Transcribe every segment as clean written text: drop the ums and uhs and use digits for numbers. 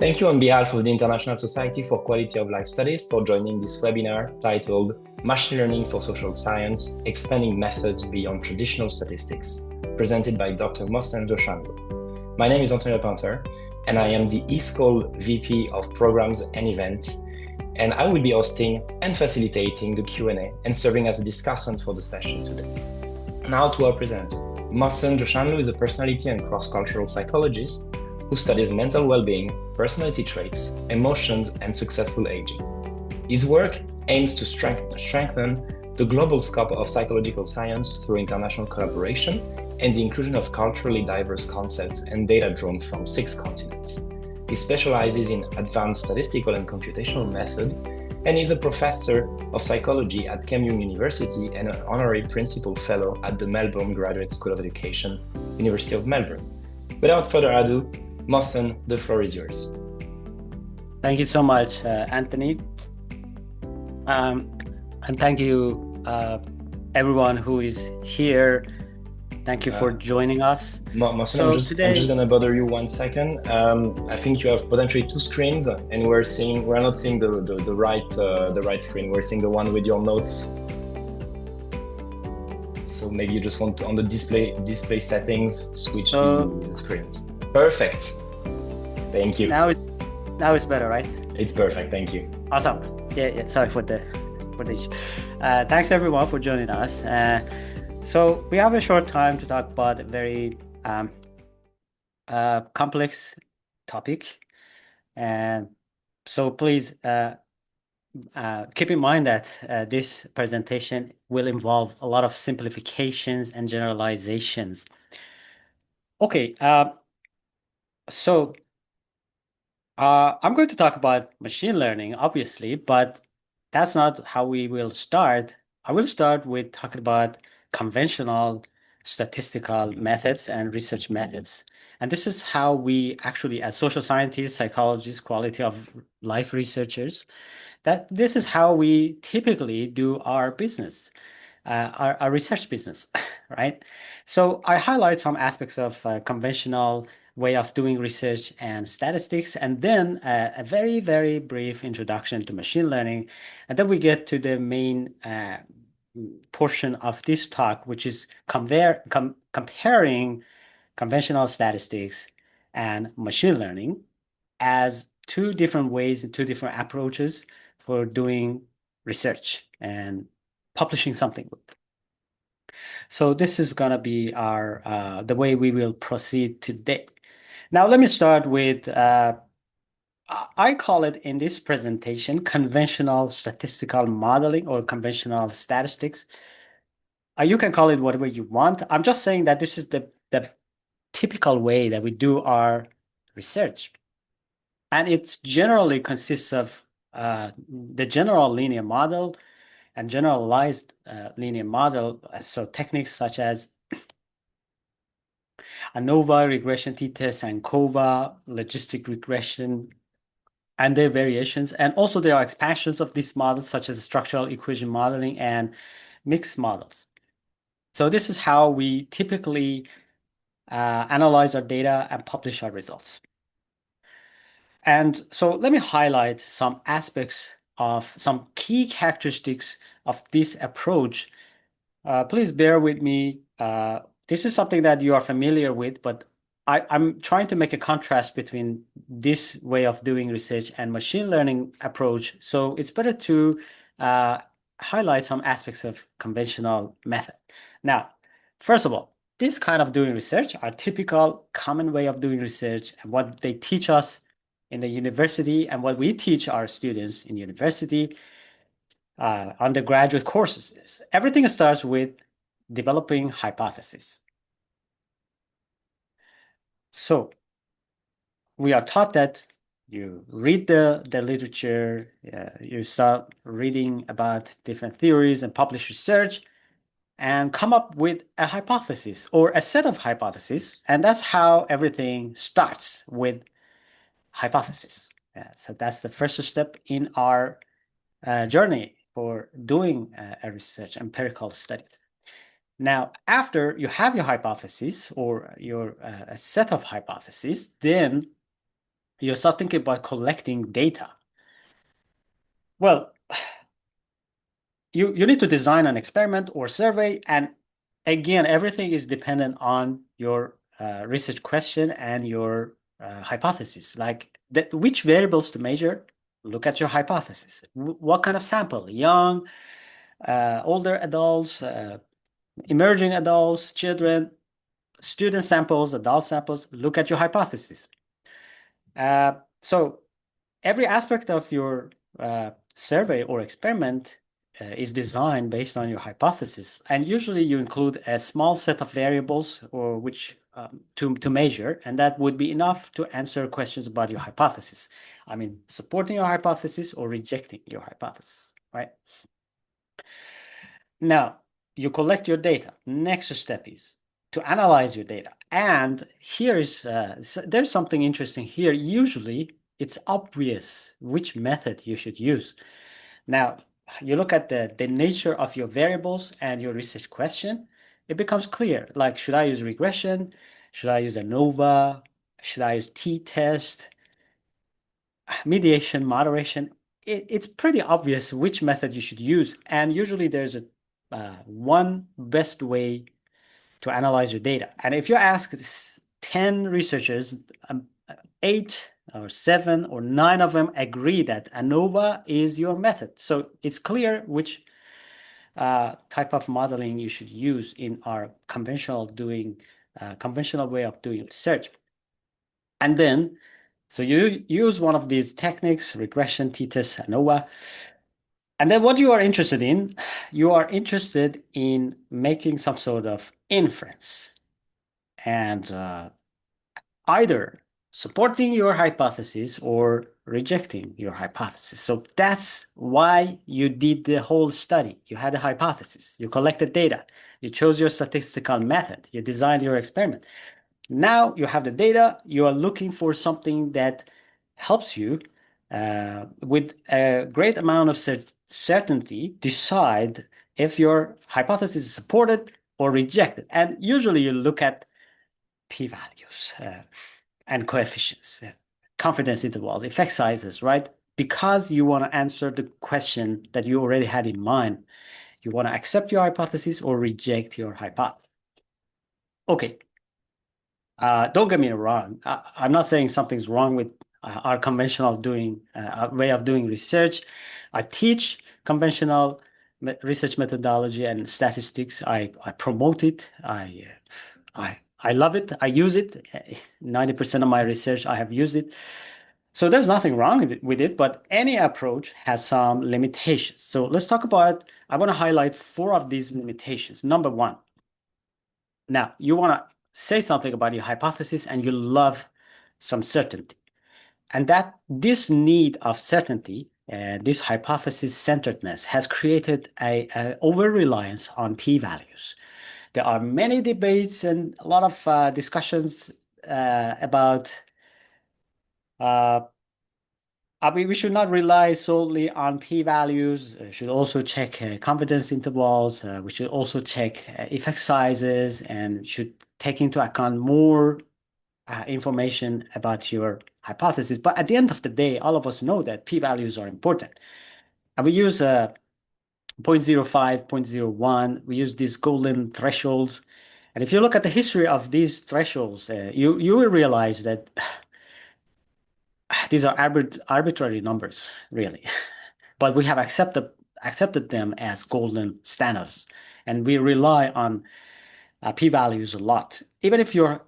Thank you on behalf of the International Society for Quality of Life Studies for joining this webinar titled Machine Learning for Social Science, Expanding Methods Beyond Traditional Statistics, presented by Dr. Mohsen Joshanloo. My name is Antonio Pinter, and I am the ISQOLS VP of Programs and Events, and I will be hosting and facilitating the Q&A and serving as a discussant for the session today. Now to our presenter. Mohsen Joshanloo is a personality and cross-cultural psychologist who studies mental well-being, personality traits, emotions, and successful aging. His work aims to strengthen the global scope of psychological science through international collaboration and the inclusion of culturally diverse concepts and data drawn from 6 continents. He specializes in advanced statistical and computational method and is a professor of psychology at Keimyung University and an honorary principal fellow at the Melbourne Graduate School of Education, University of Melbourne. Without further ado, Mohsen, the floor is yours. Thank you so much, Anthony. And thank you, everyone who is here. Thank you for joining us. Mohsen, so I'm just going to bother you 1 second. I think you have potentially 2 screens, and we're not seeing the right screen. We're seeing the one with your notes. So maybe you just want to, on the display settings, switch to the screens. Perfect. Thank you. Now it's better, right? It's perfect. Thank you. Awesome. Yeah. Sorry for the issue. Thanks everyone for joining us. So we have a short time to talk about a very complex topic, and so please keep in mind that this presentation will involve a lot of simplifications and generalizations. Okay. So I'm going to talk about machine learning, obviously, but that's not how we will start. I will start with talking about conventional statistical methods and research methods. And this is how we actually, as social scientists, psychologists, quality of life researchers, this is how we typically do our business, our research business, right? So I highlight some aspects of conventional way of doing research and statistics, and then a very, very brief introduction to machine learning. And then we get to the main portion of this talk, which is comparing conventional statistics and machine learning as 2 different ways and 2 different approaches for doing research and publishing something. So this is going to be our the way we will proceed today. Now, let me start with, I call it in this presentation, conventional statistical modeling or conventional statistics. You can call it whatever you want. I'm just saying that this is the typical way that we do our research. And it generally consists of the general linear model and generalized linear model. So techniques such as ANOVA, regression t-test, and COVA, logistic regression, and their variations. And also there are expansions of these models such as structural equation modeling and mixed models. So this is how we typically analyze our data and publish our results. And so let me highlight some aspects of some key characteristics of this approach. Please bear with me. This is something that you are familiar with, but I'm trying to make a contrast between this way of doing research and machine learning approach. So it's better to highlight some aspects of conventional method. Now, first of all, this kind of doing research are typical common way of doing research, and what they teach us in the university and what we teach our students in university undergraduate courses is everything starts with developing hypotheses. So we are taught that you read the literature, you start reading about different theories and publish research and come up with a hypothesis or a set of hypotheses. And that's how everything starts, with hypothesis. So that's the first step in our journey for doing a research empirical study. Now, after you have your hypothesis or your a set of hypotheses, then you start thinking about collecting data. Well, you need to design an experiment or survey, and again, everything is dependent on your research question and your hypothesis. Like which variables to measure? Look at your hypothesis. What kind of sample? Young, older adults, emerging adults, children, student samples, adult samples. Look at your hypothesis. So every aspect of your survey or experiment is designed based on your hypothesis, and usually you include a small set of variables or which to measure, and that would be enough to answer questions about your hypothesis. I mean, supporting your hypothesis or rejecting your hypothesis, right? Now, you collect your data. Next step is to analyze your data. And here is there's something interesting here. Usually, it's obvious which method you should use. Now, you look at the nature of your variables and your research question, it becomes clear. Like, should I use regression? Should I use ANOVA? Should I use t-test? Mediation, moderation? It's pretty obvious which method you should use. And usually there's a one best way to analyze your data. And if you ask 10 researchers, 8 or 7 or 9 of them agree that ANOVA is your method. So it's clear which type of modeling you should use in our conventional way of doing research. And then, so you use one of these techniques, regression, t-test, ANOVA. And then what you are interested in, you are interested in making some sort of inference and either supporting your hypothesis or rejecting your hypothesis. So that's why you did the whole study. You had a hypothesis, you collected data, you chose your statistical method, you designed your experiment. Now you have the data, you are looking for something that helps you with a great amount of certainty decide if your hypothesis is supported or rejected. And usually you look at p-values and coefficients, confidence intervals, effect sizes, right? Because you want to answer the question that you already had in mind. You want to accept your hypothesis or reject your hypothesis. Okay. Don't get me wrong. I'm not saying something's wrong with our conventional way of doing research. I teach conventional research methodology and statistics. I promote it. I love it. I use it. 90% of my research, I have used it. So there's nothing wrong with it, but any approach has some limitations. So let's talk about, I want to highlight 4 of these limitations. Number 1, now you want to say something about your hypothesis and you love some certainty. And that this need of certainty, this hypothesis centeredness has created a over-reliance on p-values. There are many debates and a lot of discussions about we should not rely solely on p-values. Should also check confidence intervals. We should also check effect sizes and should take into account more information about your hypothesis. But at the end of the day, all of us know that p-values are important. And we use 0.05, 0.01. We use these golden thresholds. And if you look at the history of these thresholds, you will realize that these are arbitrary numbers, really. But we have accepted them as golden standards. And we rely on p-values a lot. Even if your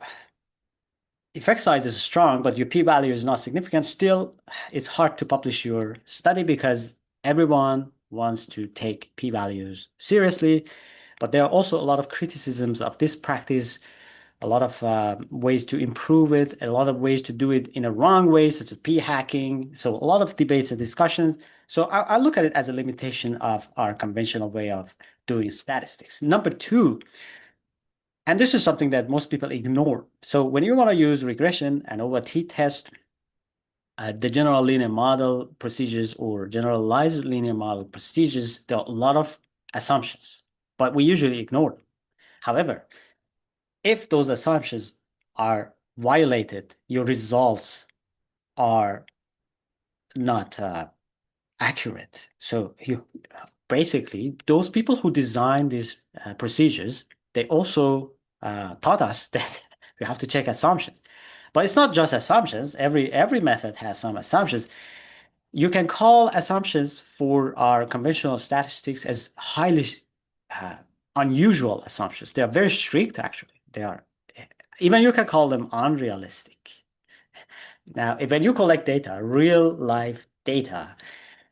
effect size is strong, but your p-value is not significant, still, it's hard to publish your study because everyone wants to take p-values seriously. But there are also a lot of criticisms of this practice, a lot of ways to improve it, a lot of ways to do it in a wrong way, such as p-hacking. So a lot of debates and discussions. So I look at it as a limitation of our conventional way of doing statistics. Number 2, and this is something that most people ignore. So when you want to use regression and over t-test, the general linear model procedures or generalized linear model procedures, there are a lot of assumptions, but we usually ignore them. However, if those assumptions are violated, your results are not accurate. So basically, those people who design these procedures, they also taught us that we have to check assumptions. But it's not just assumptions. Every method has some assumptions. You can call assumptions for our conventional statistics as highly uh, unusual assumptions. They are very strict, actually. They are, even you can call them unrealistic. Now, when you collect data, real life data,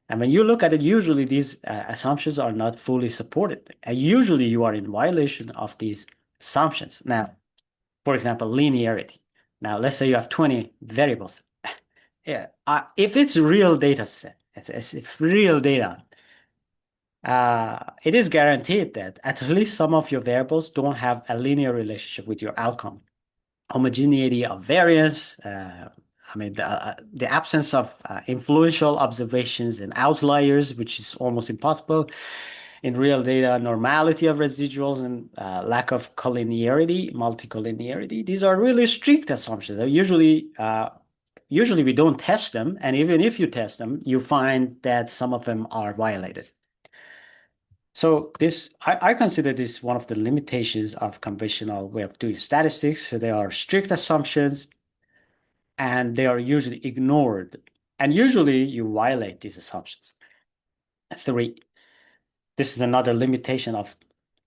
and when you look at it, usually these assumptions are not fully supported. And usually you are in violation of these assumptions. Now, for example, linearity. Now, let's say you have 20 variables. Yeah, if it's real data set, it's real data, it is guaranteed that at least some of your variables don't have a linear relationship with your outcome. Homogeneity of variance, I mean, the absence of influential observations and outliers, which is almost impossible in real data, normality of residuals, and lack of collinearity, multicollinearity. These are really strict assumptions. Usually we don't test them, and even if you test them, you find that some of them are violated. So I consider this one of the limitations of conventional way of doing statistics. So there are strict assumptions, and they are usually ignored. And usually you violate these assumptions. 3, this is another limitation of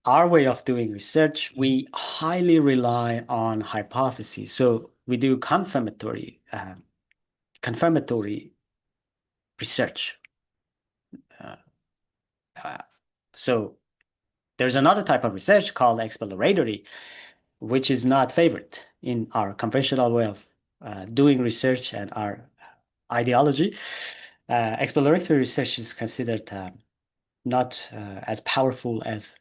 our way of doing research. We highly rely on hypotheses. So we do confirmatory research. So there's another type of research called exploratory, which is not favored in our conventional way of doing research and our ideology. Exploratory research is considered not as powerful as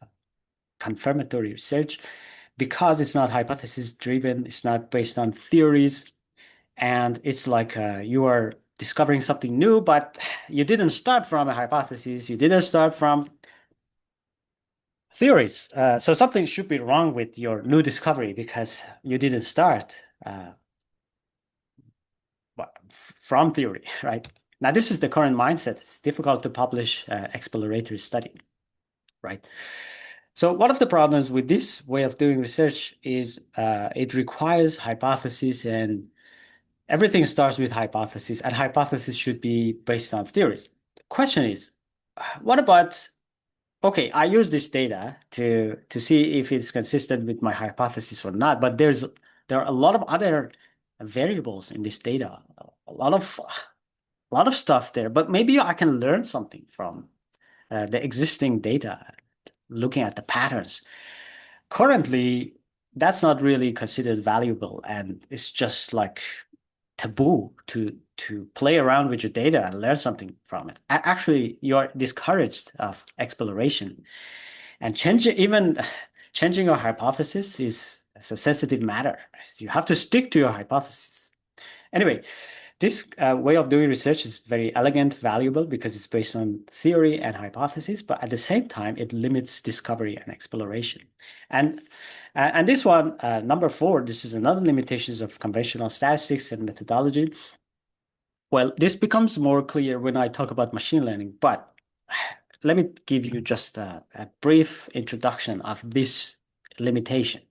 confirmatory research because it's not hypothesis driven, it's not based on theories, and it's like you are discovering something new, but you didn't start from a hypothesis, you didn't start from theories. So something should be wrong with your new discovery because you didn't start from theory, right? Now, this is the current mindset. It's difficult to publish exploratory study, right? So one of the problems with this way of doing research is it requires hypotheses, and everything starts with hypotheses, and hypotheses should be based on theories. The question is, what about, okay, I use this data to see if it's consistent with my hypothesis or not, but there are a lot of other variables in this data, a lot of stuff there, but maybe I can learn something from the existing data, looking at the patterns. Currently, that's not really considered valuable, and it's just like taboo to play around with your data and learn something from it. Actually, you're discouraged of exploration, and even changing your hypothesis is a sensitive matter. You have to stick to your hypothesis. Anyway, this way of doing research is very elegant, valuable, because it's based on theory and hypothesis, but at the same time, it limits discovery and exploration. And this one, number 4, this is another limitations of conventional statistics and methodology. Well, this becomes more clear when I talk about machine learning, but let me give you just a brief introduction of this limitation.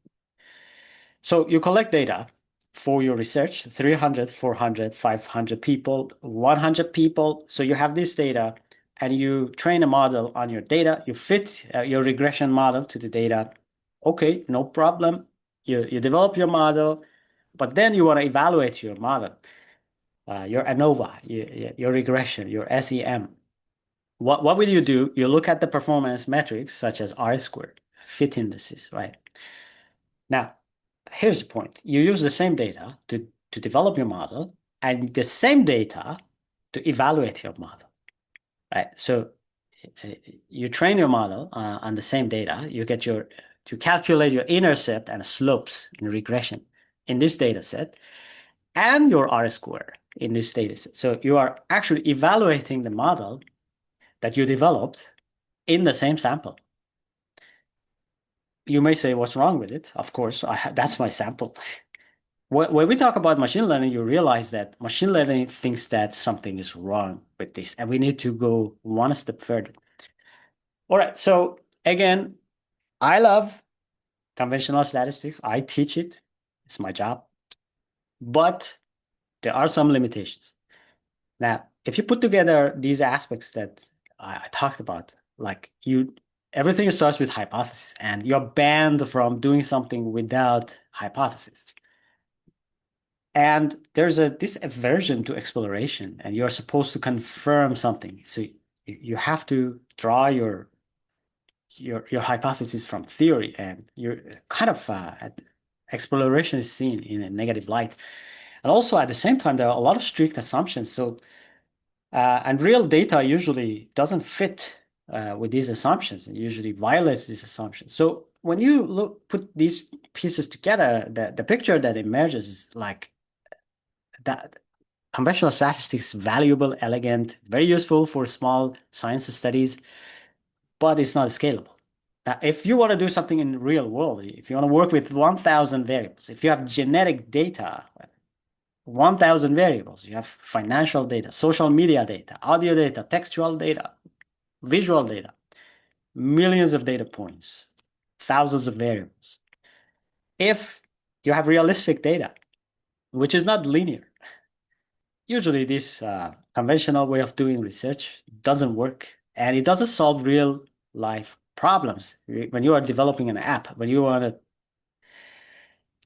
So you collect data for your research, 300, 400, 500 people, 100 people. So you have this data and you train a model on your data. You fit your regression model to the data. Okay, no problem. You develop your model, but then you want to evaluate your model, your ANOVA, your regression, your SEM. What will you do? You look at the performance metrics such as R-squared, fit indices, right? Now, here's the point. You use the same data to develop your model and the same data to evaluate your model, right? So you train your model on the same data. You get to calculate your intercept and slopes in regression in this data set and your R-square in this data set. So you are actually evaluating the model that you developed in the same sample. You may say, what's wrong with it? Of course, that's my sample. when we talk about machine learning, you realize that machine learning thinks that something is wrong with this, and we need to go one step further. All right, so again, I love conventional statistics. I teach it. It's my job. But there are some limitations. Now, if you put together these aspects that I talked about, like everything starts with hypothesis, and you're banned from doing something without hypothesis. And there's this aversion to exploration, and you're supposed to confirm something. So you have to draw your hypothesis from theory, and you're kind of exploration is seen in a negative light. And also at the same time, there are a lot of strict assumptions. So and real data usually doesn't fit with these assumptions. It usually violates these assumptions. So when you put these pieces together, the picture that emerges is like that conventional statistics valuable, elegant, very useful for small science studies, but it's not scalable. Now, if you want to do something in the real world, if you want to work with 1,000 variables, if you have genetic data, 1,000 variables, you have financial data, social media data, audio data, textual data, visual data, millions of data points, thousands of variables. If you have realistic data, which is not linear, usually this conventional way of doing research doesn't work, and it doesn't solve real life problems. When you are developing an app, when you want to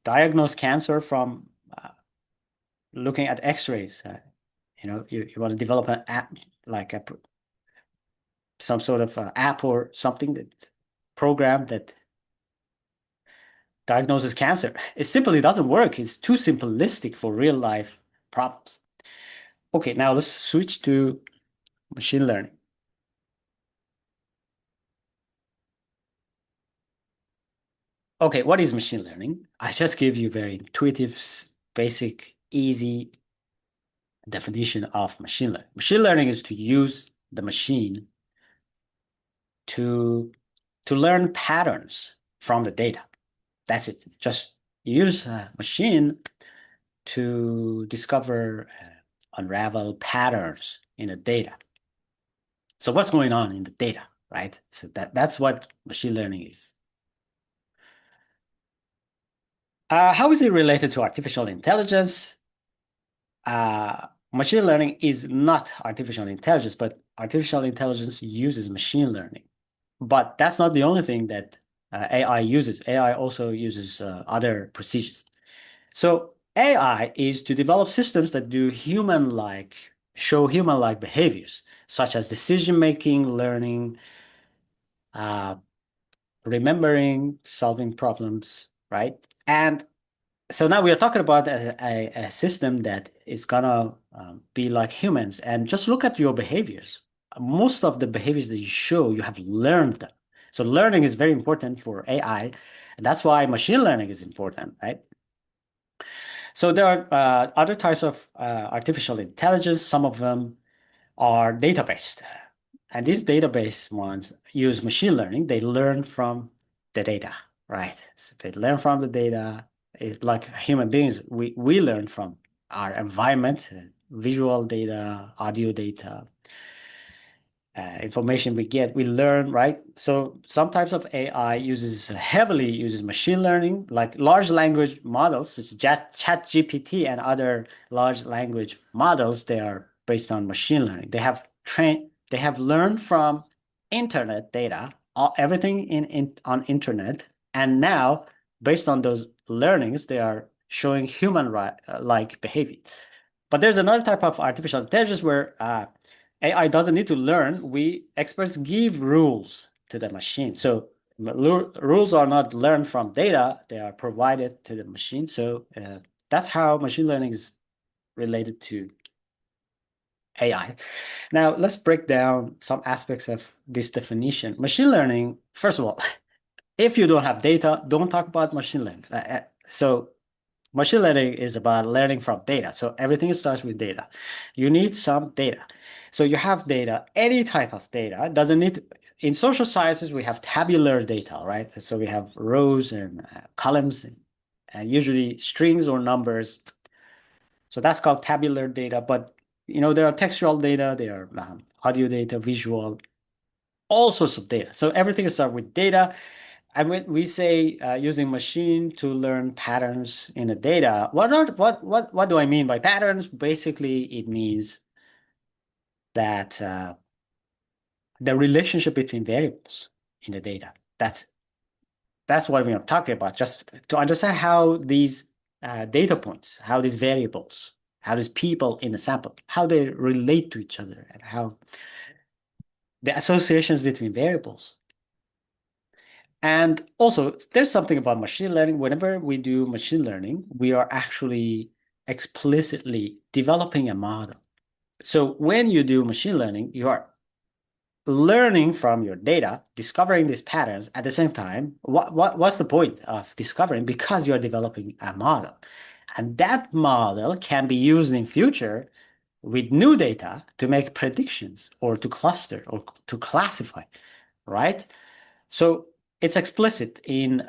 diagnose cancer from looking at x-rays, you want to develop an app, like some sort of app or something, that program that diagnoses cancer. It simply doesn't work. It's too simplistic for real life problems. Okay, now let's switch to machine learning. Okay, what is machine learning? I just give you very intuitive, basic, easy definition of machine learning. Machine learning is to use the machine to learn patterns from the data. That's it. Just use a machine to discover, unravel patterns in the data. So what's going on in the data, right? So that's what machine learning is. How is it related to artificial intelligence? Machine learning is not artificial intelligence, but artificial intelligence uses machine learning. But that's not the only thing that AI uses. AI also uses other procedures. So AI is to develop systems that show human-like behaviors, such as decision-making, learning, remembering, solving problems, right? And so now we are talking about a system that is gonna be like humans. And just look at your behaviors. Most of the behaviors that you show, you have learned them. So learning is very important for AI, and that's why machine learning is important, right? So there are other types of artificial intelligence. Some of them are data-based. And these database ones use machine learning. They learn from the data, right? So they learn from the data. It's like human beings, we learn from our environment, visual data, audio data, information we get, we learn, right? So some types of AI heavily uses machine learning, like large language models, such as ChatGPT and other large language models. They are based on machine learning. They have learned from internet data, everything on internet, and now based on those learnings, they are showing human-like behavior. But there's another type of artificial intelligence where AI doesn't need to learn. We experts give rules to the machine. So rules are not learned from data, they are provided to the machine. So that's how machine learning is related to AI. Now, let's break down some aspects of this definition. Machine learning, first of all, if you don't have data, don't talk about machine learning. So machine learning is about learning from data. So everything starts with data. You need some data. So you have data, any type of data. Doesn't need in social sciences, we have tabular data, right? So we have rows and columns. and usually strings or numbers. So that's called tabular data. But there are textual data, there are audio data, visual, all sorts of data. So everything starts with data. And when we say using machine to learn patterns in the data, what do I mean by patterns? Basically, it means that the relationship between variables in the data. That's what we are talking about. Just to understand how these data points, how these variables, how these people in the sample, how they relate to each other, and how the associations between variables. And also, there's something about machine learning. Whenever we do machine learning, we are actually explicitly developing a model. So when you do machine learning, you are learning from your data, discovering these patterns at the same time. What's the point of discovering? Because you are developing a model. And that model can be used in future with new data to make predictions or to cluster or to classify, right? So it's explicit in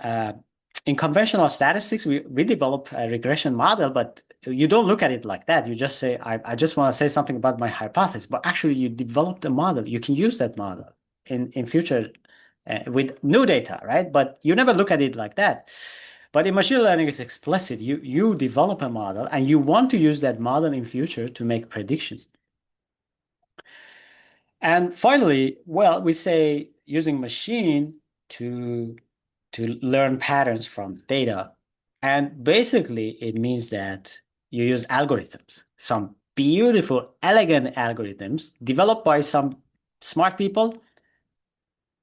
conventional statistics. We develop a regression model, but you don't look at it like that. You just say, I just want to say something about my hypothesis, but actually you developed a model. You can use that model in future with new data, right? But you never look at it like that. But in machine learning, it's explicit. You develop a model and you want to use that model in future to make predictions. And finally, well, we say using machine to learn patterns from data. And basically, it means that you use algorithms, some beautiful, elegant algorithms developed by some smart people.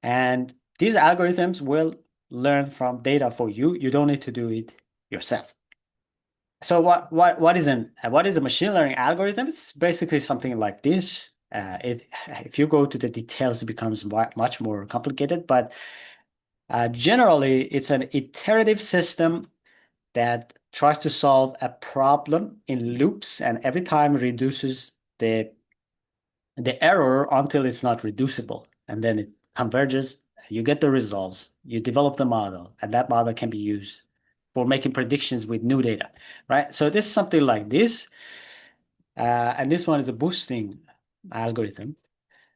And these algorithms will learn from data for you. You don't need to do it yourself. So what is a machine learning algorithm? It's basically something like this. If you go to the details, it becomes much more complicated. But generally, it's an iterative system that tries to solve a problem in loops and every time reduces the error until it's not reducible. And then it converges, you get the results, you develop the model, and that model can be used for making predictions with new data, right? So this is something like this. And this one is a boosting algorithm.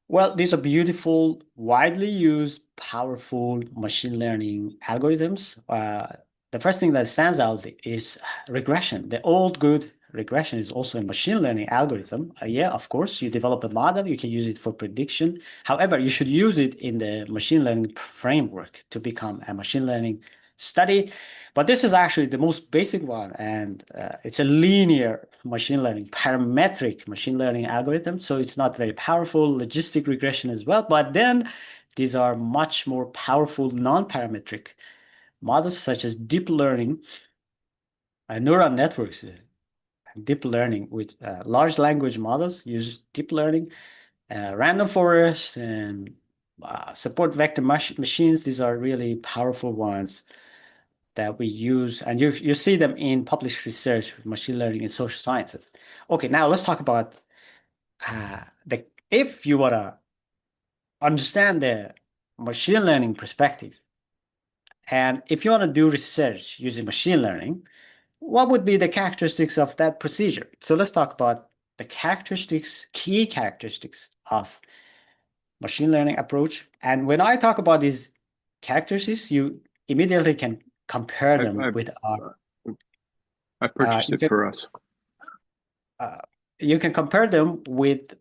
Well, these are beautiful, widely used, powerful machine learning algorithms. The first thing that stands out is regression. The old good regression is also a machine learning algorithm. Yeah, of course, you develop a model, you can use it for prediction. However, you should use it in the machine learning framework to become a machine learning study. But this is actually the most basic one, and it's a linear machine learning, parametric machine learning algorithm. So it's not very powerful, logistic regression as well. But then these are much more powerful non-parametric models such as deep learning, neural networks, deep learning with large language models use deep learning, random forest, and support vector machines. These are really powerful ones that we use, and you see them in published research with machine learning in social sciences. Okay, now let's talk about if you want to understand the machine learning perspective, and if you want to do research using machine learning, what would be the characteristics of that procedure? So let's talk about the key characteristics of machine learning approach. And when I talk about these characteristics, you immediately can compare them with our. I purchased it for us. You can compare them with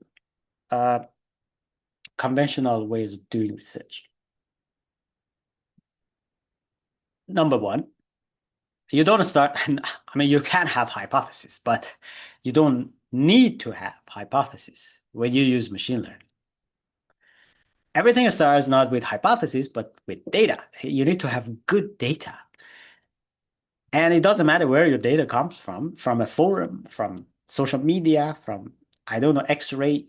conventional ways of doing research. Number one, you don't start, I mean, you can have hypotheses, but you don't need to have hypotheses when you use machine learning. Everything starts not with hypotheses, but with data. You need to have good data. And it doesn't matter where your data comes from a forum, from social media, from, I don't know, X-rays,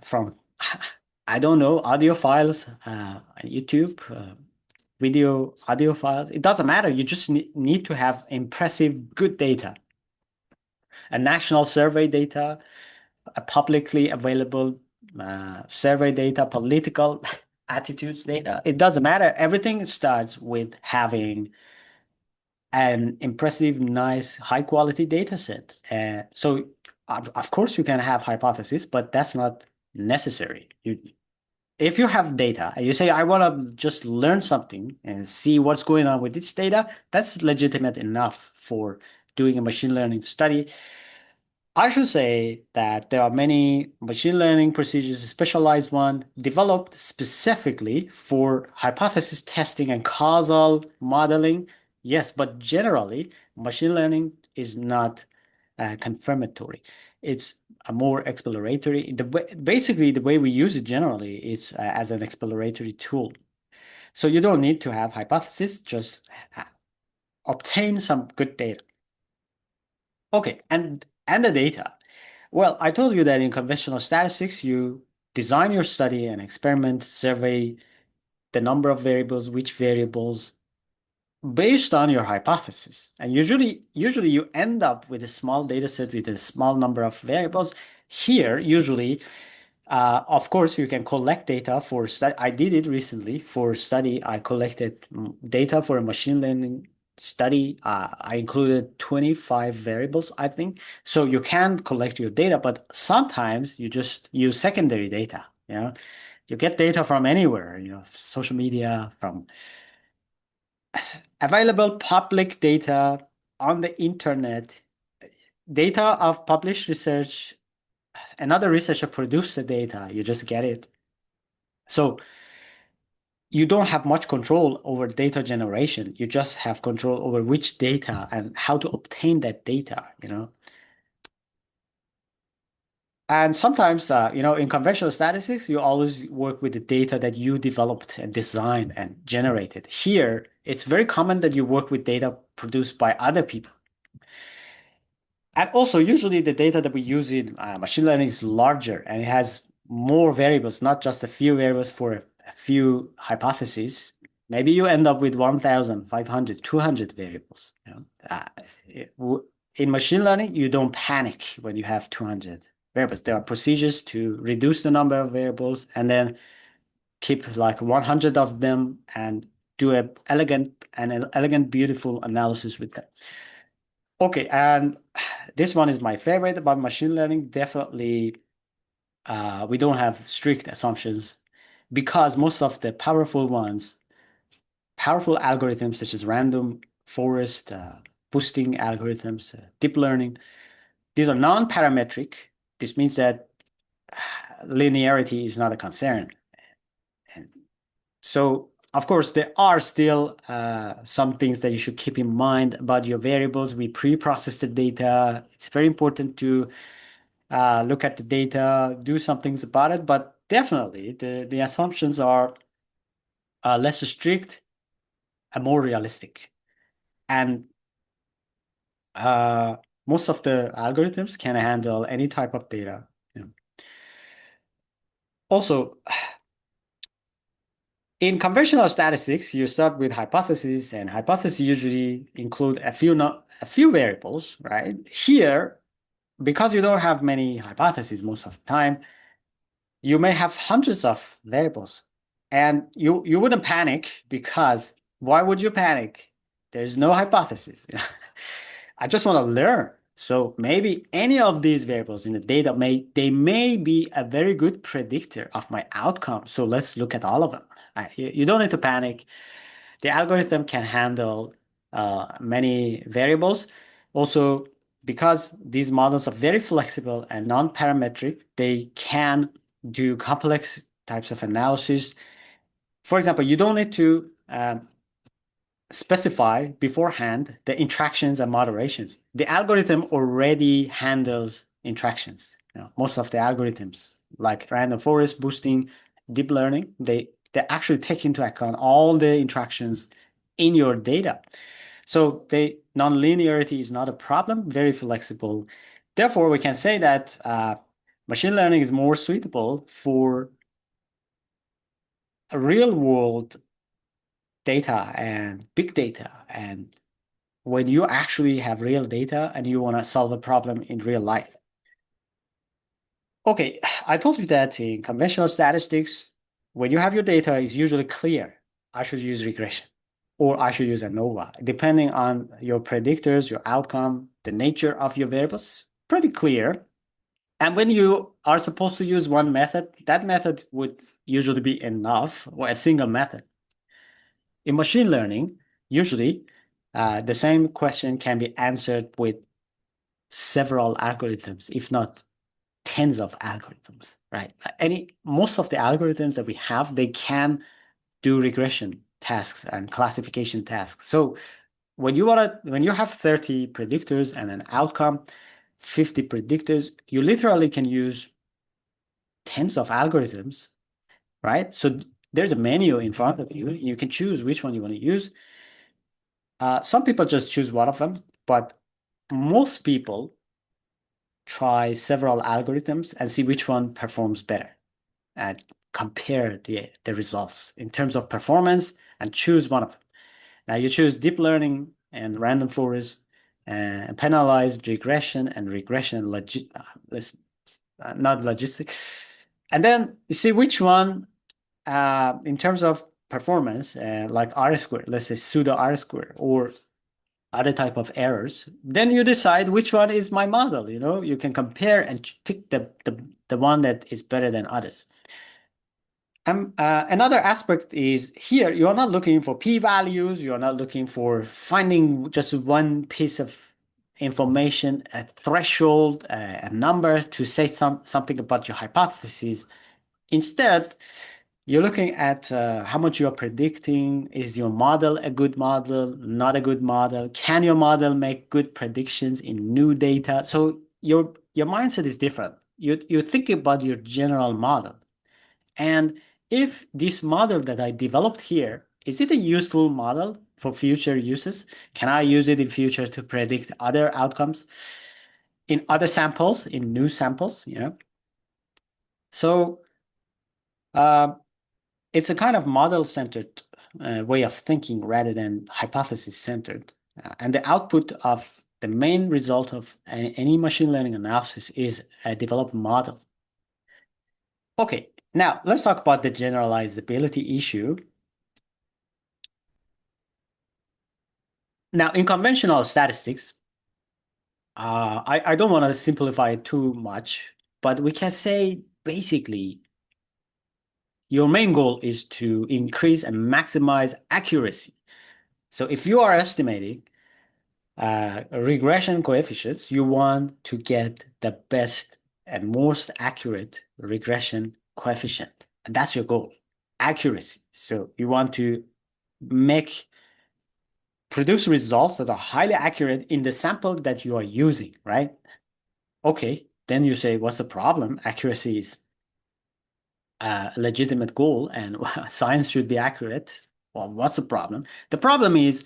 from, I don't know, audio files, YouTube, video, audio files. It doesn't matter. You just need to have impressive, good data. A national survey data, a publicly available survey data, political attitudes data. It doesn't matter. Everything starts with having an impressive, nice, high quality data set. So of course you can have hypotheses, but that's not necessary. If you have data and you say, I want to just learn something and see what's going on with this data, that's legitimate enough for doing a machine learning study. I should say that there are many machine learning procedures, specialized one, developed specifically for hypothesis testing and causal modeling. Yes, but generally, machine learning is not confirmatory. It's a more exploratory. Basically, the way we use it generally is as an exploratory tool. So you don't need to have hypothesis, just obtain some good data. Okay, and the data. Well, I told you that in conventional statistics, you design your study and experiment, survey the number of variables, which variables, based on your hypothesis. And usually you end up with a small data set with a small number of variables. Here, usually, of course, you can collect data for study. I did it recently for study. I collected data for a machine learning study. I included 25 variables, I think. So you can collect your data, but sometimes you just use secondary data. You get data from anywhere, social media, from available public data on the internet, data of published research. Another researcher produced the data, you just get it. So you don't have much control over data generation. You just have control over which data and how to obtain that data, And sometimes, in conventional statistics, you always work with the data that you developed and designed and generated. Here, it's very common that you work with data produced by other people. And also, usually the data that we use in machine learning is larger and it has more variables, not just a few variables for a few hypotheses. Maybe you end up with 1,500, 200 variables. In machine learning, you don't panic when you have 200 variables. There are procedures to reduce the number of variables and then keep like 100 of them and do an elegant, beautiful analysis with them. Okay, and this one is my favorite about machine learning. Definitely, we don't have strict assumptions because most of the powerful algorithms such as random forest, boosting algorithms, deep learning, these are non-parametric. This means that linearity is not a concern. And so, of course, there are still some things that you should keep in mind about your variables. We pre-process the data. It's very important to look at the data, do some things about it. But definitely, the assumptions are less strict and more realistic. And most of the algorithms can handle any type of data. Also, in conventional statistics, you start with hypotheses, and hypotheses usually include a few variables, right? Here, because you don't have many hypotheses most of the time, you may have hundreds of variables, and you wouldn't panic because why would you panic? There's no hypothesis. I just want to learn. So maybe any of these variables in the data may be a very good predictor of my outcome. So let's look at all of them. You don't need to panic. The algorithm can handle many variables. Also, because these models are very flexible and non-parametric, they can do complex types of analysis. For example, you don't need to specify beforehand the interactions and moderations. The algorithm already handles interactions. Most of the algorithms, like random forest boosting, deep learning, they actually take into account all the interactions in your data. So the nonlinearity is not a problem, very flexible. Therefore, we can say that machine learning is more suitable for a real world data and big data, and when you actually have real data and you want to solve a problem in real life. Okay, I told you that in conventional statistics, when you have your data, it's usually clear. I should use regression or I should use ANOVA, depending on your predictors, your outcome, the nature of your variables, pretty clear. And when you are supposed to use one method, that method would usually be enough, or a single method. In machine learning, usually the same question can be answered with several algorithms, if not tens of algorithms, right? Most of the algorithms that we have, they can do regression tasks and classification tasks. So when you have 30 predictors and an outcome, 50 predictors, you literally can use tens of algorithms, right? So there's a menu in front of you. You can choose which one you want to use. Some people just choose one of them, but most people try several algorithms and see which one performs better and compare the results in terms of performance and choose one of them. Now you choose deep learning and random forest, penalized regression and regression not logistics. And then you see which one in terms of performance, like R-squared, let's say pseudo R-squared or other type of errors, then you decide which one is my model. You can compare and pick the one that is better than others. Another aspect is here, you're not looking for p-values, you're not looking for finding just one piece of information, a threshold, a number to say something about your hypothesis. Instead, you're looking at how much you're predicting. Is your model a good model, not a good model? Can your model make good predictions in new data? So your mindset is different. You think about your general model. And if this model that I developed here, is it a useful model for future uses? Can I use it in future to predict other outcomes in other samples, in new samples, So it's a kind of model-centered way of thinking rather than hypothesis-centered. And the output of the main result of any machine learning analysis is a developed model. Okay, now let's talk about the generalizability issue. Now, in conventional statistics, I don't want to simplify it too much, but we can say basically your main goal is to increase and maximize accuracy. So if you are estimating regression coefficients, you want to get the best and most accurate regression coefficient. And that's your goal, accuracy. So you want to produce results that are highly accurate in the sample that you are using, right? Okay, then you say, what's the problem? Accuracy is a legitimate goal and science should be accurate. Well, what's the problem? The problem is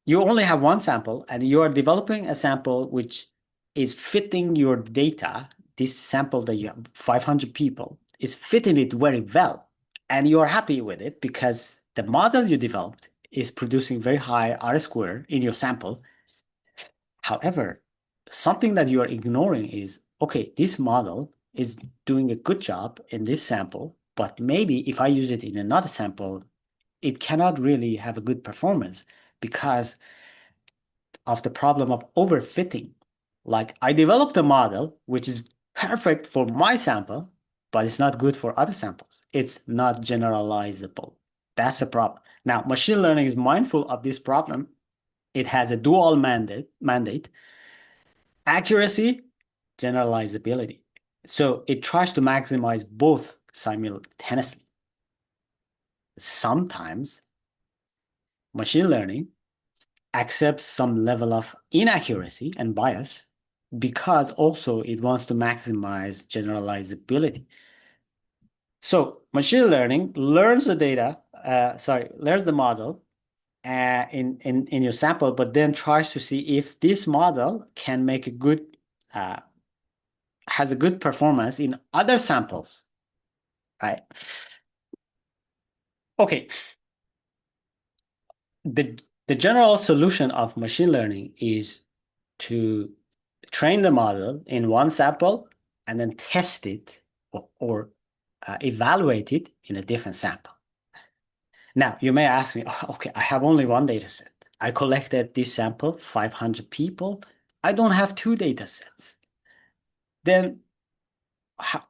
you only have one sample and you are developing a sample which is fitting your data. This sample that you have 500 people is fitting it very well. And you are happy with it because the model you developed is producing very high R-square in your sample. However, something that you are ignoring is, okay, this model is doing a good job in this sample, but maybe if I use it in another sample, it cannot really have a good performance because of the problem of overfitting. Like I developed a model which is perfect for my sample, but it's not good for other samples. It's not generalizable. That's the problem. Now, machine learning is mindful of this problem. It has a dual mandate, accuracy, generalizability. So it tries to maximize both simultaneously. Sometimes machine learning accepts some level of inaccuracy and bias because also it wants to maximize generalizability. So machine learning learns learns the model in your sample, but then tries to see if this model can make a good, has a good performance in other samples, right? Okay. The general solution of machine learning is to train the model in one sample and then test it or evaluated in a different sample. Now, you may ask me, oh, okay, I have only one data set. I collected this sample, 500 people. I don't have two data sets. Then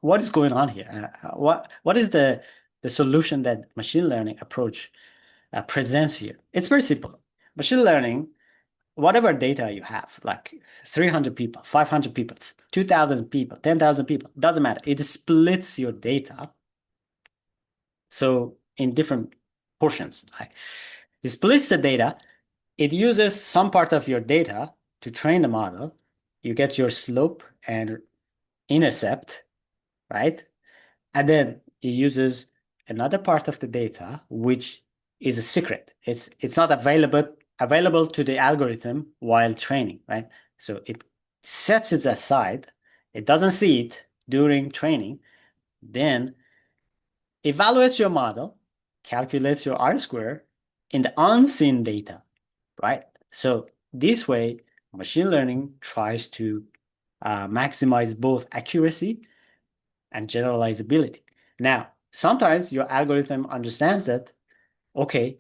what is going on here? What is the solution that machine learning approach presents here? It's very simple. Machine learning, whatever data you have, like 300 people, 500 people, 2,000 people, 10,000 people, doesn't matter. It splits your data. So in different portions, it splits the data. It uses some part of your data to train the model. You get your slope and intercept, right? And then it uses another part of the data, which is a secret. It's not available to the algorithm while training, right? So it sets it aside. It doesn't see it during training. Then evaluates your model, calculates your R-square in the unseen data, right? So this way, machine learning tries to maximize both accuracy and generalizability. Now, sometimes your algorithm understands that, okay,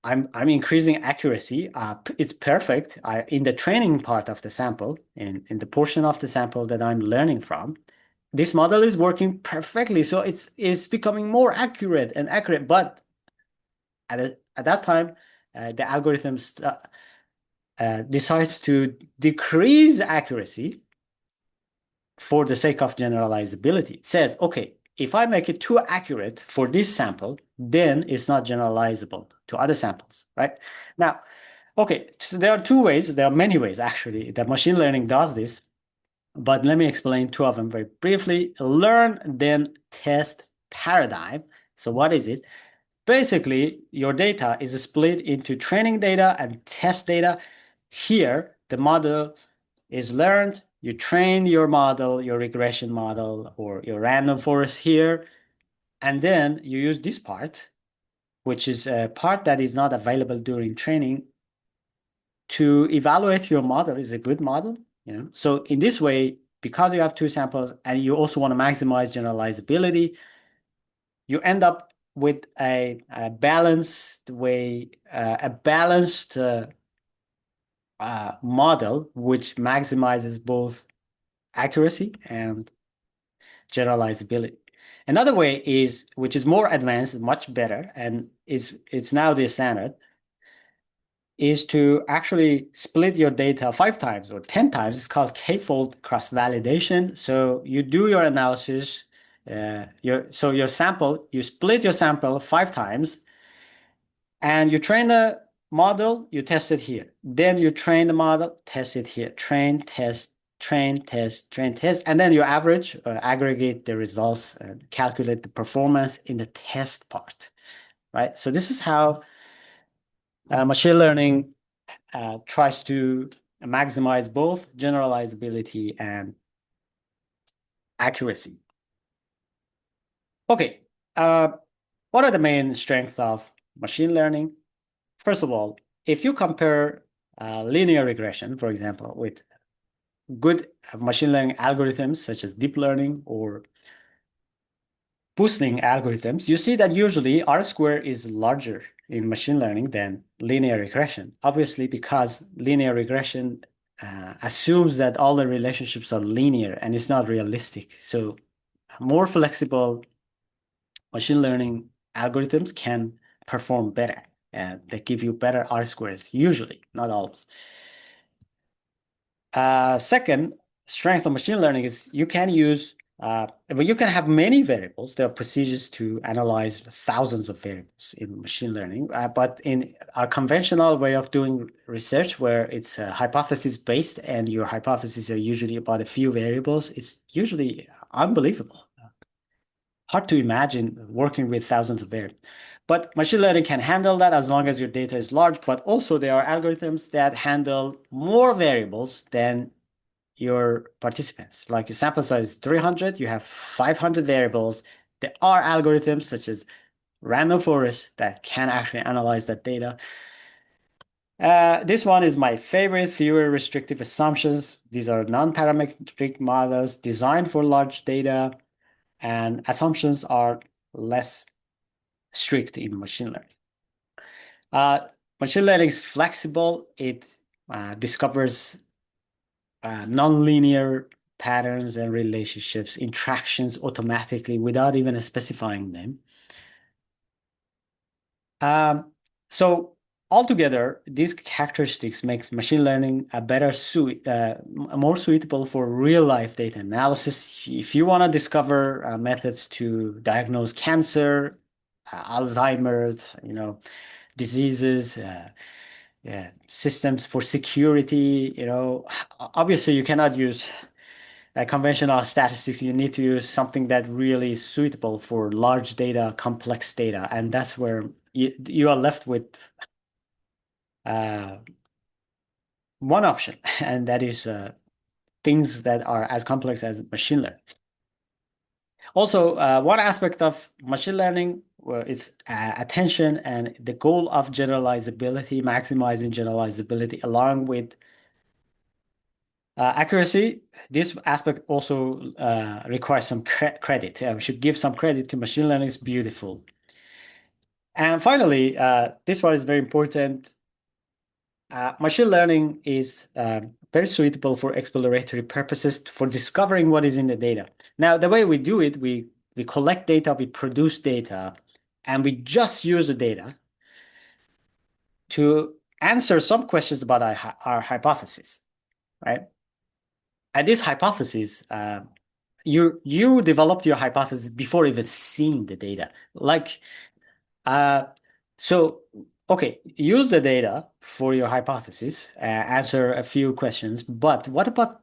I'm increasing accuracy. It's perfect. In the training part of the sample, in the portion of the sample that I'm learning from, this model is working perfectly. So it's becoming more accurate and accurate. But at that time, the algorithm decides to decrease accuracy for the sake of generalizability. It says, okay, if I make it too accurate for this sample, then it's not generalizable to other samples, right? Now, okay, so there are two ways, there are many ways actually that machine learning does this, but let me explain two of them very briefly. Learn, then test paradigm. So what is it? Basically, your data is split into training data and test data. Here, the model is learned. You train your model, your regression model, or your random forest here, and then you use this part, which is a part that is not available during training, to evaluate your model. Is a good model, you know? So in this way, because you have two samples and you also want to maximize generalizability, you end up with a balanced way, a balanced model which maximizes both accuracy and generalizability. Another way is, which is more advanced, much better, and it's now the standard, is to actually split your data 5 times or 10 times. It's called k-fold cross-validation. So you do your analysis, your sample, you split your sample 5 times, and you train the model, you test it here. Then you train the model, test it here. Train, test, train, test, train, test. And then you average, aggregate the results, and calculate the performance in the test part, right? So this is how machine learning tries to maximize both generalizability and accuracy. Okay, what are the main strengths of machine learning? First of all, if you compare linear regression, for example, with good machine learning algorithms such as deep learning or boosting algorithms, you see that usually R-square is larger in machine learning than linear regression. Obviously, because linear regression assumes that all the relationships are linear and it's not realistic. So more flexible machine learning algorithms can perform better. And they give you better R-squares, usually, not always. Second, strength of machine learning is you can use, you can have many variables. There are procedures to analyze thousands of variables in machine learning. But in our conventional way of doing research, where it's hypothesis-based and your hypotheses are usually about a few variables, it's usually unbelievable. Hard to imagine working with thousands of variables. But machine learning can handle that as long as your data is large, but also there are algorithms that handle more variables than your participants. Like your sample size is 300, you have 500 variables. There are algorithms such as random forest that can actually analyze that data. This one is my favorite, fewer restrictive assumptions. These are non-parametric models designed for large data. and assumptions are less strict in machine learning. Machine learning is flexible. It discovers nonlinear patterns and relationships, interactions automatically without even specifying them. So altogether, these characteristics makes machine learning a better more suitable for real-life data analysis. If you want to discover methods to diagnose cancer, Alzheimer's, diseases, systems for security, obviously you cannot use conventional statistics. You need to use something that really is suitable for large data, complex data, and that's where you are left with one option, and that is things that are as complex as machine learning. Also, one aspect of machine learning is attention and the goal of generalizability, maximizing generalizability along with accuracy. This aspect also requires some credit. We should give some credit to machine learning. It's beautiful. And finally, this one is very important. Machine learning is very suitable for exploratory purposes, for discovering what is in the data. Now, the way we do it, we collect data, we produce data, and we just use the data to answer some questions about our hypothesis, right? And this hypothesis, you developed your hypothesis before even seeing the data. Okay, use the data for your hypothesis, answer a few questions, but what about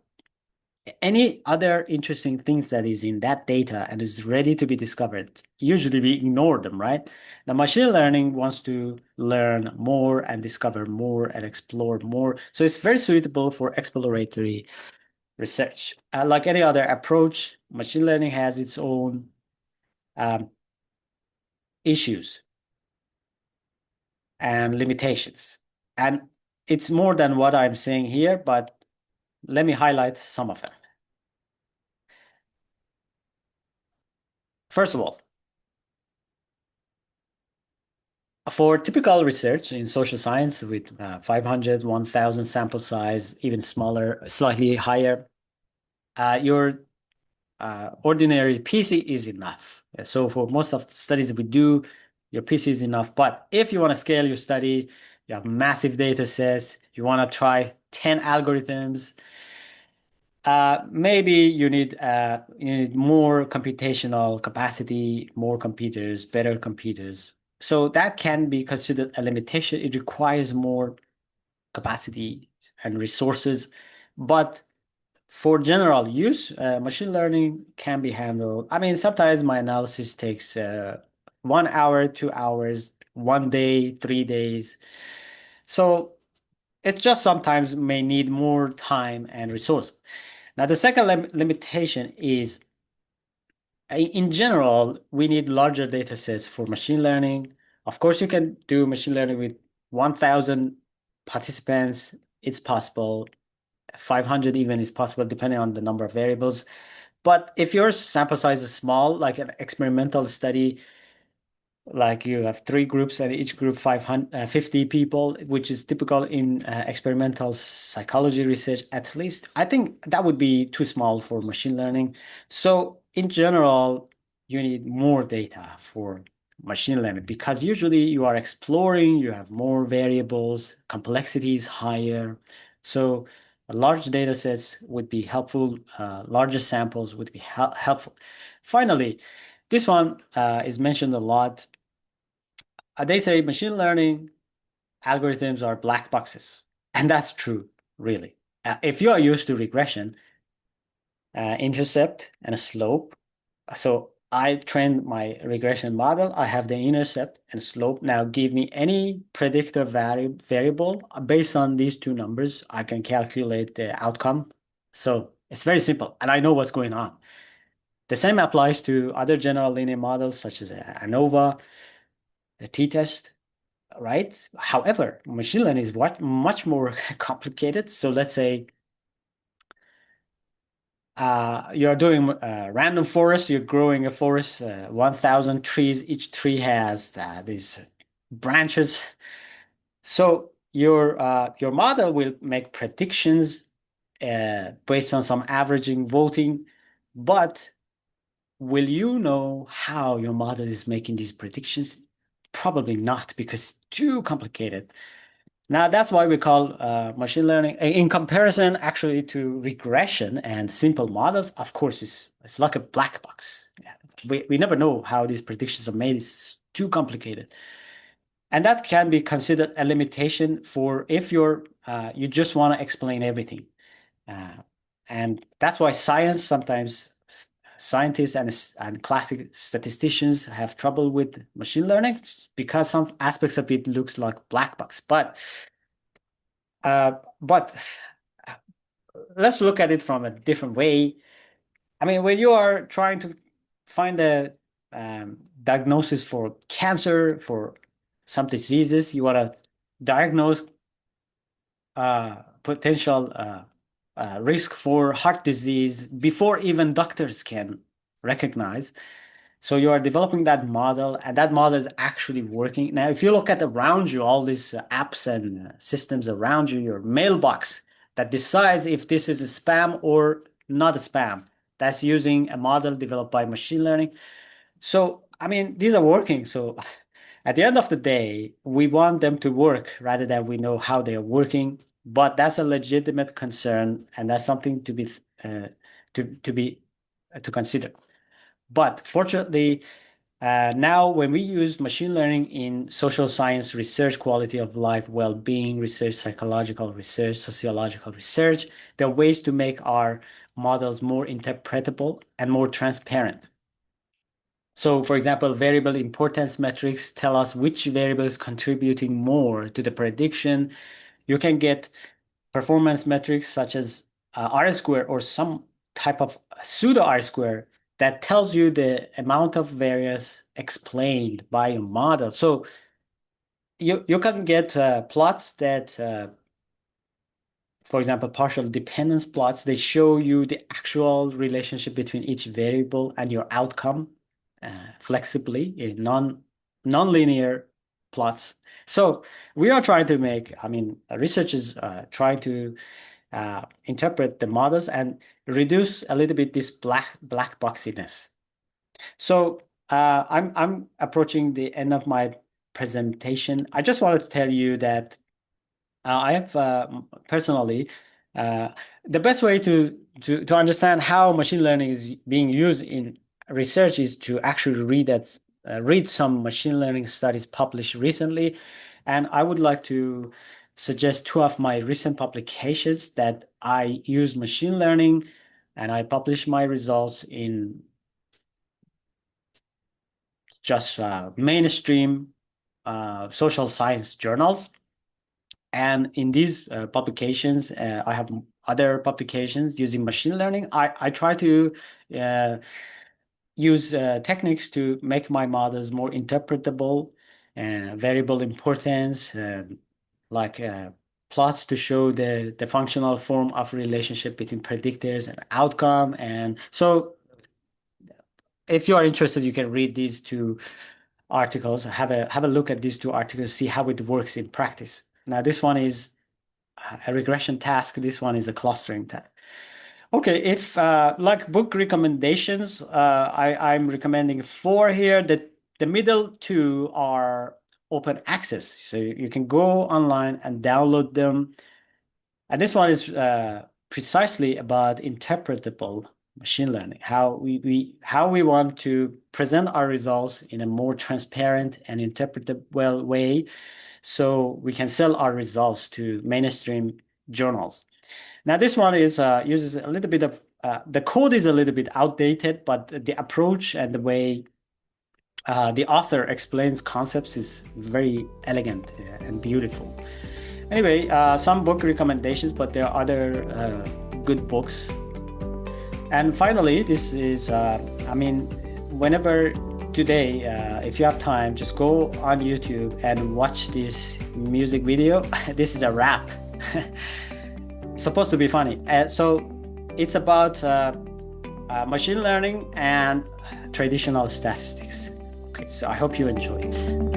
any other interesting things that is in that data and is ready to be discovered? Usually we ignore them, right? The machine learning wants to learn more and discover more and explore more. So it's very suitable for exploratory research. Like any other approach, machine learning has its own issues and limitations. And it's more than what I'm saying here, but let me highlight some of them. First of all, for typical research in social science with 500, 1,000 sample size, even smaller, slightly higher, your ordinary PC is enough. So for most of the studies we do, your PC is enough. But if you want to scale your study, you have massive data sets, you want to try 10 algorithms, maybe you need more computational capacity, more computers, better computers. So that can be considered a limitation. It requires more capacity and resources. But for general use, machine learning can be handled. I mean, sometimes my analysis takes 1 hour, 2 hours, 1 day, 3 days. So it just sometimes may need more time and resource. Now, the second limitation is, in general, we need larger data sets for machine learning. Of course, you can do machine learning with 1,000 participants. It's possible. 500 even is possible, depending on the number of variables. But if your sample size is small, like an experimental study, like you have 3 groups and each group 50 people, which is typical in experimental psychology research, at least, I think that would be too small for machine learning. So in general, you need more data for machine learning because usually you are exploring, you have more variables, complexity is higher. So large data sets would be helpful, larger samples would be helpful. Finally, this one is mentioned a lot. They say machine learning algorithms are black boxes. And that's true, really. If you are used to regression, intercept and a slope, so I trained my regression model. I have the intercept and slope. Now give me any predictor variable. Based on these two numbers, I can calculate the outcome. So it's very simple, and I know what's going on. The same applies to other general linear models such as ANOVA, a t-test, right? However, machine learning is much more complicated. So let's say you're doing random forest, you're growing a forest, 1,000 trees, each tree has these branches. So your model will make predictions based on some averaging voting, but will you know how your model is making these predictions? Probably not, because it's too complicated. Now, that's why we call machine learning, in comparison actually to regression and simple models, of course, it's like a black box. We never know how these predictions are made. It's too complicated. And that can be considered a limitation for if you just want to explain everything. And that's why sometimes scientists and classic statisticians have trouble with machine learning, because some aspects of it looks like black box. But let's look at it from a different way. I mean, when you are trying to find a diagnosis for cancer, for some diseases, you want to diagnose potential risk for heart disease before even doctors can recognize. So you are developing that model, and that model is actually working. Now, if you look at around you, all these apps and systems around you, your mailbox that decides if this is a spam or not a spam, that's using a model developed by machine learning. So, I mean, these are working. So at the end of the day, we want them to work rather than we know how they are working. But that's a legitimate concern, and that's something to consider. But fortunately, now when we use machine learning in social science research, quality of life, well-being research, psychological research, sociological research, there are ways to make our models more interpretable and more transparent. So, for example, variable importance metrics tell us which variable is contributing more to the prediction. You can get performance metrics such as R-square or some type of pseudo R-square that tells you the amount of variance explained by a model. So you can get plots that, for example, partial dependence plots. They show you the actual relationship between each variable and your outcome flexibly in non-linear plots. So we are trying to make, I mean, researchers trying to interpret the models and reduce a little bit this black boxiness. So I'm approaching the end of my presentation. I just wanted to tell you that I have personally the best way to understand how machine learning is being used in research is to actually read some machine learning studies published recently. And I would like to suggest two of my recent publications that I use machine learning, and I publish my results in just mainstream social science journals. And in these publications, I have other publications using machine learning. I try to use techniques to make my models more interpretable, variable importance, like plots to show the functional form of relationship between predictors and outcome. And so if you are interested, you can read these two articles, have a look at these two articles, see how it works in practice. Now, this one is a regression task. This one is a clustering task. Okay, if like book recommendations, I'm recommending 4 here. The middle 2 are open access, so you can go online and download them. And this one is precisely about interpretable machine learning, how we want to present our results in a more transparent and interpretable way, so we can sell our results to mainstream journals. Now, this one is uses a little bit of the code is a little bit outdated, but the approach and the way the author explains concepts is very elegant and beautiful. Anyway, some book recommendations, but there are other good books. And finally, this is, I mean, whenever today, if you have time, just go on YouTube and watch this music video. This is a rap. Supposed to be funny. So it's about machine learning and traditional statistics. Okay, so I hope you enjoy it.